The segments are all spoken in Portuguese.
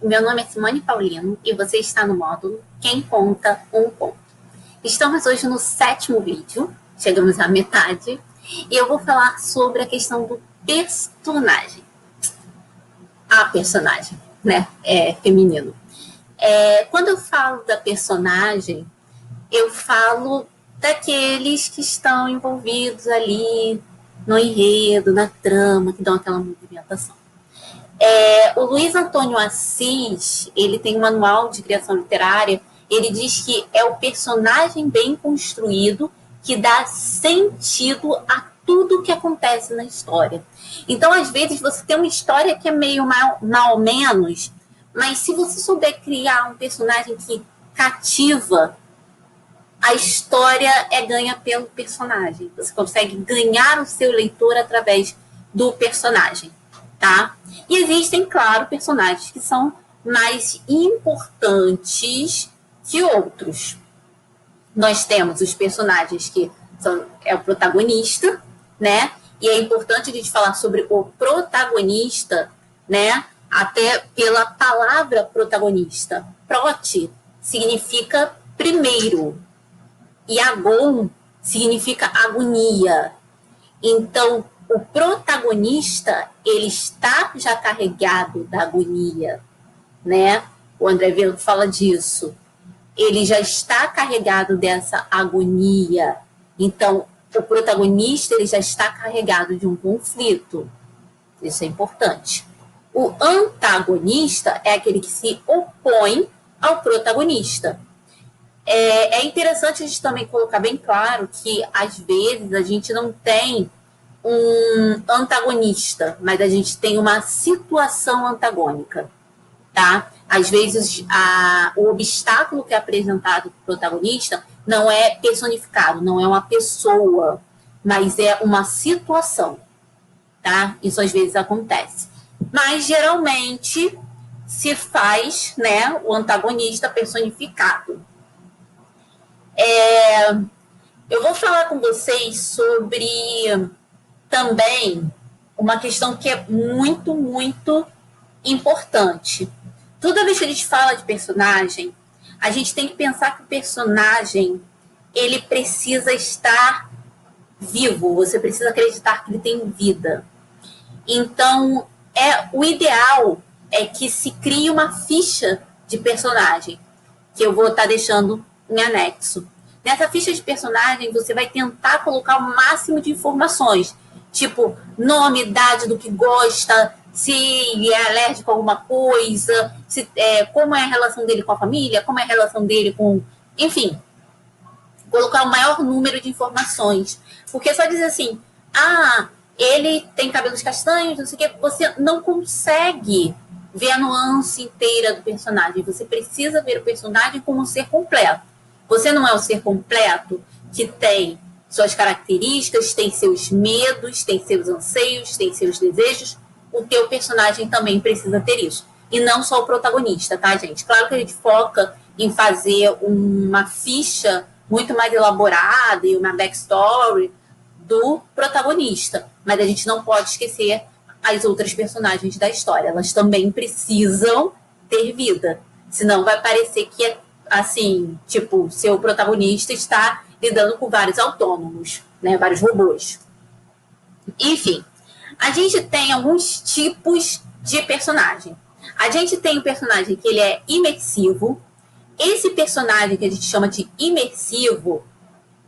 Meu nome é Simone Paulino e você está no módulo Quem Conta um Conto. Estamos hoje no 7º vídeo, chegamos à metade, e eu vou falar sobre a questão do personagem. A personagem, né? É feminino. Quando eu falo da personagem, eu falo daqueles que estão envolvidos ali no enredo, na trama, que dão aquela movimentação. O Luiz Antônio Assis, ele tem um manual de criação literária, ele diz que é o personagem bem construído que dá sentido a tudo que acontece na história. Então, às vezes, você tem uma história que é meio mal ou menos, mas se você souber criar um personagem que cativa, a história é ganha pelo personagem. Você consegue ganhar o seu leitor através do personagem, tá? E existem, claro, personagens que são mais importantes que outros. Nós temos os personagens que é o protagonista, né? E é importante a gente falar sobre o protagonista, né? Até pela palavra protagonista. Prot significa primeiro e agon significa agonia. Então, o protagonista, ele está já carregado da agonia, né? O André Velo fala disso. Ele já está carregado dessa agonia. Então, o protagonista, ele já está carregado de um conflito. Isso é importante. O antagonista é aquele que se opõe ao protagonista. É interessante a gente também colocar bem claro que, às vezes, a gente não tem um antagonista, mas a gente tem uma situação antagônica, tá? Às vezes, o obstáculo que é apresentado para o protagonista não é personificado, não é uma pessoa, mas é uma situação, tá? Isso às vezes acontece. Mas, geralmente, se faz, né, o antagonista personificado. Eu vou falar com vocês sobre também uma questão que é muito, muito importante. Toda vez que a gente fala de personagem, a gente tem que pensar que o personagem, ele precisa estar vivo, você precisa acreditar que ele tem vida. Então, o ideal é que se crie uma ficha de personagem, que eu vou estar deixando em anexo. Nessa ficha de personagem, você vai tentar colocar o máximo de informações, tipo nome, idade, do que gosta, se é alérgico a alguma coisa, como é a relação dele com a família, como é a relação dele com... Enfim, colocar o maior número de informações. Porque só dizer assim, ele tem cabelos castanhos, não sei o que, você não consegue ver a nuance inteira do personagem. Você precisa ver o personagem como um ser completo. Você não é um ser completo que tem suas características, tem seus medos, tem seus anseios, tem seus desejos. O teu personagem também precisa ter isso. E não só o protagonista, tá, gente? Claro que a gente foca em fazer uma ficha muito mais elaborada e uma backstory do protagonista. Mas a gente não pode esquecer as outras personagens da história. Elas também precisam ter vida. Senão vai parecer que é assim, tipo, seu protagonista está lidando com vários autônomos, né? Vários robôs. Enfim, a gente tem alguns tipos de personagem. A gente tem um personagem que ele é imersivo. Esse personagem que a gente chama de imersivo,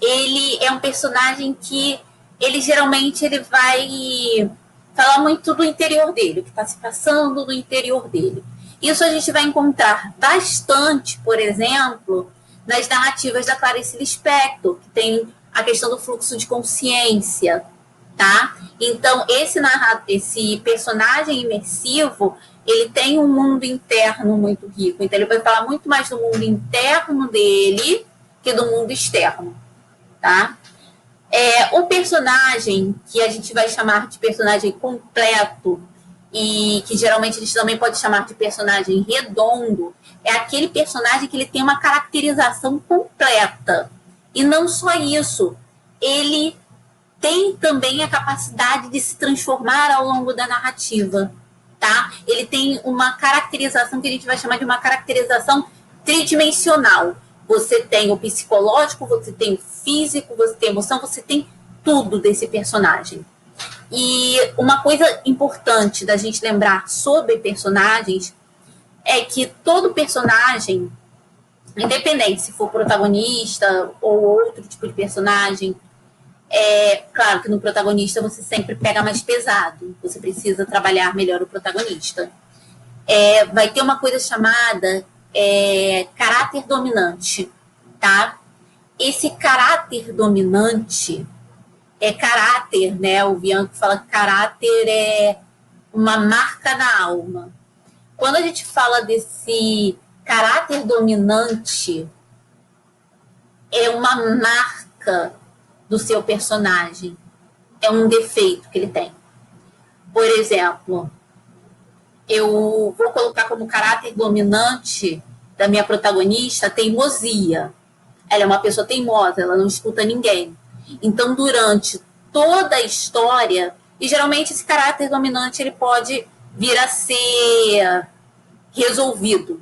ele é um personagem que ele geralmente ele vai falar muito do interior dele, o que está se passando no interior dele. Isso a gente vai encontrar bastante, por exemplo, nas narrativas da Clarice Lispector, que tem a questão do fluxo de consciência, tá? Então, esse personagem imersivo, ele tem um mundo interno muito rico. Então, ele vai falar muito mais do mundo interno dele que do mundo externo, tá? O personagem que a gente vai chamar de personagem completo e que geralmente a gente também pode chamar de personagem redondo, é aquele personagem que ele tem uma caracterização completa. E não só isso, ele tem também a capacidade de se transformar ao longo da narrativa. tá? Ele tem uma caracterização que a gente vai chamar de uma caracterização tridimensional. Você tem o psicológico, você tem o físico, você tem a emoção, você tem tudo desse personagem. E uma coisa importante da gente lembrar sobre personagens é que todo personagem, independente se for protagonista ou outro tipo de personagem, claro que no protagonista você sempre pega mais pesado, você precisa trabalhar melhor o protagonista. Vai ter uma coisa chamada caráter dominante, tá? Esse caráter dominante caráter, né? O Bianco fala que caráter é uma marca na alma. Quando a gente fala desse caráter dominante, é uma marca do seu personagem, é um defeito que ele tem. Por exemplo, eu vou colocar como caráter dominante da minha protagonista a teimosia. Ela é uma pessoa teimosa, ela não escuta ninguém. Então, durante toda a história, e geralmente esse caráter dominante ele pode vir a ser resolvido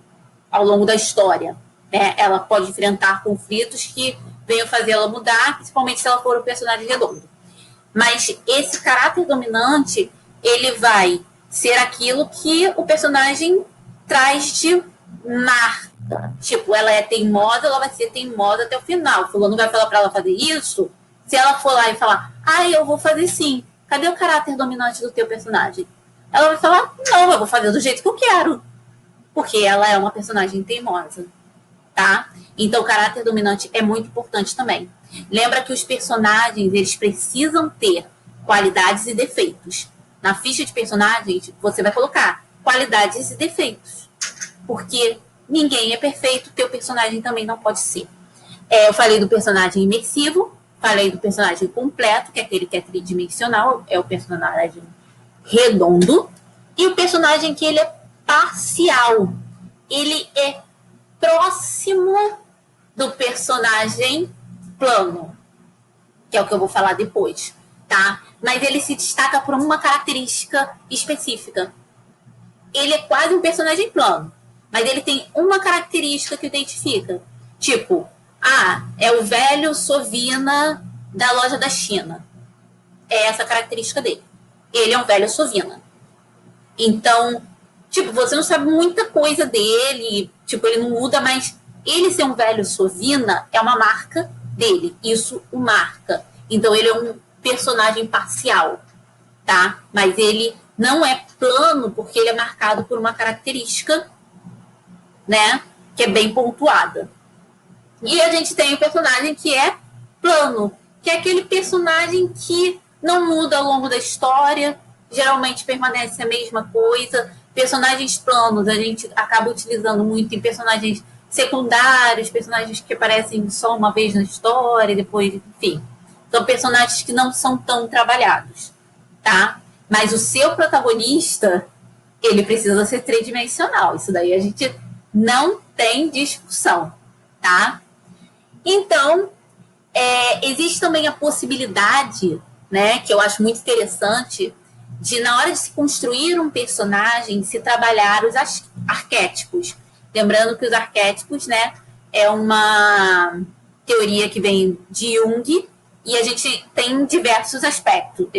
ao longo da história, né? Ela pode enfrentar conflitos que venham fazer ela mudar, principalmente se ela for um personagem redondo. Mas esse caráter dominante, ele vai ser aquilo que o personagem traz de marca. Tipo, ela é teimosa, ela vai ser teimosa até o final. Fulano vai falar para ela fazer isso. Se ela for lá e falar, eu vou fazer sim, cadê o caráter dominante do teu personagem? Ela vai falar, não, eu vou fazer do jeito que eu quero. Porque ela é uma personagem teimosa, tá? Então, o caráter dominante é muito importante também. Lembra que os personagens, eles precisam ter qualidades e defeitos. Na ficha de personagens, você vai colocar qualidades e defeitos. Porque ninguém é perfeito, teu personagem também não pode ser. Eu falei do personagem imersivo, falei do personagem completo, que é aquele que é tridimensional, é o personagem redondo, e o personagem que ele é parcial. Ele é próximo do personagem plano, que é o que eu vou falar depois, tá? Mas ele se destaca por uma característica específica. Ele é quase um personagem plano, mas ele tem uma característica que o identifica. Tipo, é o velho Sovina da loja da China. É essa a característica dele. Ele é um velho Sovina. Então, tipo, você não sabe muita coisa dele, tipo, ele não muda, mas ele ser um velho Sovina é uma marca dele. Isso o marca. Então, ele é um personagem parcial, tá? Mas ele não é plano porque ele é marcado por uma característica, né, que é bem pontuada. E a gente tem o personagem que é plano, que é aquele personagem que não muda ao longo da história, geralmente permanece a mesma coisa. Personagens planos a gente acaba utilizando muito em personagens secundários, personagens que aparecem só uma vez na história, depois, enfim. São personagens que não são tão trabalhados, tá? Mas o seu protagonista, ele precisa ser tridimensional. Isso daí a gente não tem discussão, tá? Então, existe também a possibilidade, né, que eu acho muito interessante, de na hora de se construir um personagem, se trabalhar os arquétipos. Lembrando que os arquétipos, né, é uma teoria que vem de Jung, e a gente tem diversos arquétipos,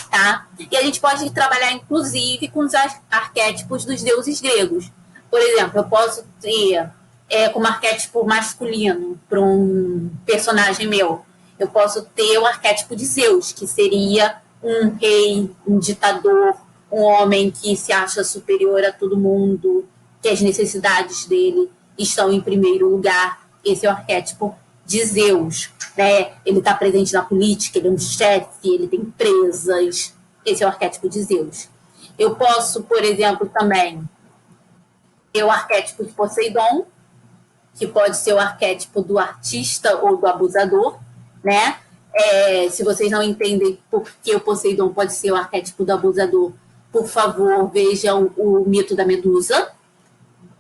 tá? E a gente pode trabalhar, inclusive, com os arquétipos dos deuses gregos. Por exemplo, eu posso ter como arquétipo masculino para um personagem meu, eu posso ter o arquétipo de Zeus, que seria um rei, um ditador, um homem que se acha superior a todo mundo, que as necessidades dele estão em primeiro lugar. Esse é o arquétipo de Zeus, né? Ele está presente na política, ele é um chefe, ele tem empresas. Esse é o arquétipo de Zeus. Eu posso, por exemplo, também ter o arquétipo de Poseidon, que pode ser o arquétipo do artista ou do abusador, né? Se vocês não entendem por que o Poseidon pode ser o arquétipo do abusador, por favor, vejam o mito da Medusa,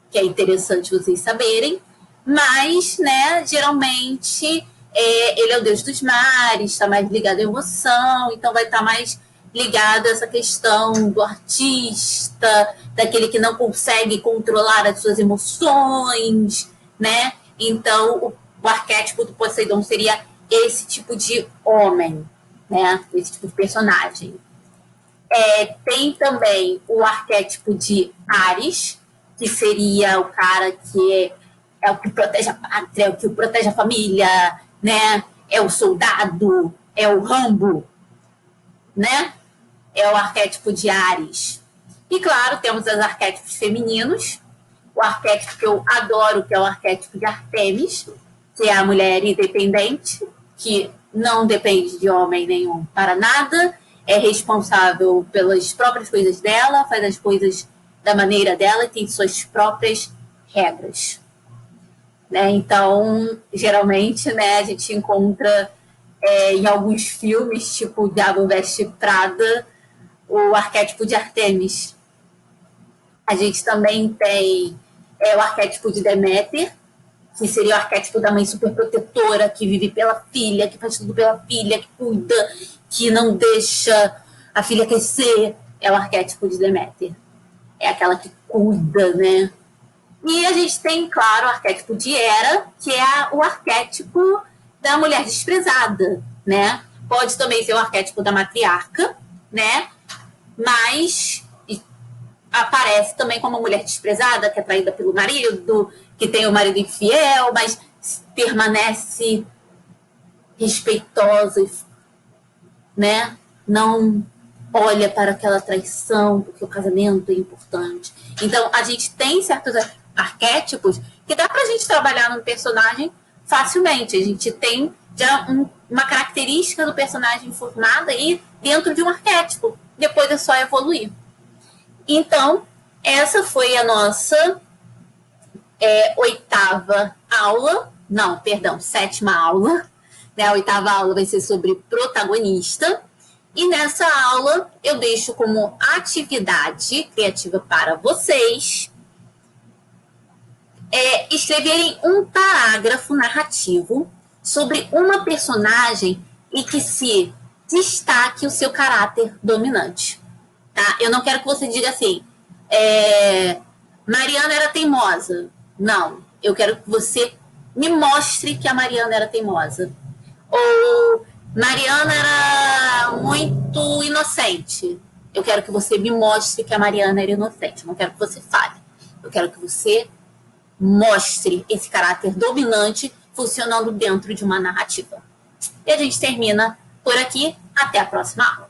que é interessante vocês saberem. Mas, né, geralmente, ele é o deus dos mares, está mais ligado à emoção, então vai estar mais ligado a essa questão do artista, daquele que não consegue controlar as suas emoções, né? Então, o arquétipo do Poseidon seria esse tipo de homem, né? Esse tipo de personagem. Tem também o arquétipo de Ares, que seria o cara que é o que protege a pátria, é o que protege a família, né? É o soldado, é o Rambo, né? É o arquétipo de Ares. E claro, temos os arquétipos femininos. O arquétipo que eu adoro, que é o arquétipo de Artemis, que é a mulher independente, que não depende de homem nenhum para nada, é responsável pelas próprias coisas dela, faz as coisas da maneira dela e tem suas próprias regras. Né? Então, geralmente, né, a gente encontra em alguns filmes, tipo Diabo Veste Prada, o arquétipo de Artemis. A gente também tem o arquétipo de Deméter, que seria o arquétipo da mãe superprotetora, que vive pela filha, que faz tudo pela filha, que cuida, que não deixa a filha crescer. É o arquétipo de Deméter. É aquela que cuida, né? E a gente tem, claro, o arquétipo de Hera, que é o arquétipo da mulher desprezada, né? Pode também ser o arquétipo da matriarca, né? Mas aparece também como uma mulher desprezada, que é traída pelo marido, que tem o marido infiel, mas permanece respeitosa, né? Não olha para aquela traição, porque o casamento é importante. Então, a gente tem certos arquétipos que dá pra gente trabalhar num personagem facilmente. A gente tem já uma característica do personagem formada aí dentro de um arquétipo. Depois é só evoluir. Então, essa foi a nossa oitava aula. Não, perdão, sétima aula. Né? A oitava aula vai ser sobre protagonista. E nessa aula eu deixo como atividade criativa para vocês escreverem um parágrafo narrativo sobre uma personagem e que se destaque o seu caráter dominante. Tá? Eu não quero que você diga assim, Mariana era teimosa. Não, eu quero que você me mostre que a Mariana era teimosa. Ou Mariana era muito inocente. Eu quero que você me mostre que a Mariana era inocente. Eu não quero que você fale. Eu quero que você mostre esse caráter dominante funcionando dentro de uma narrativa. E a gente termina por aqui. Até a próxima aula.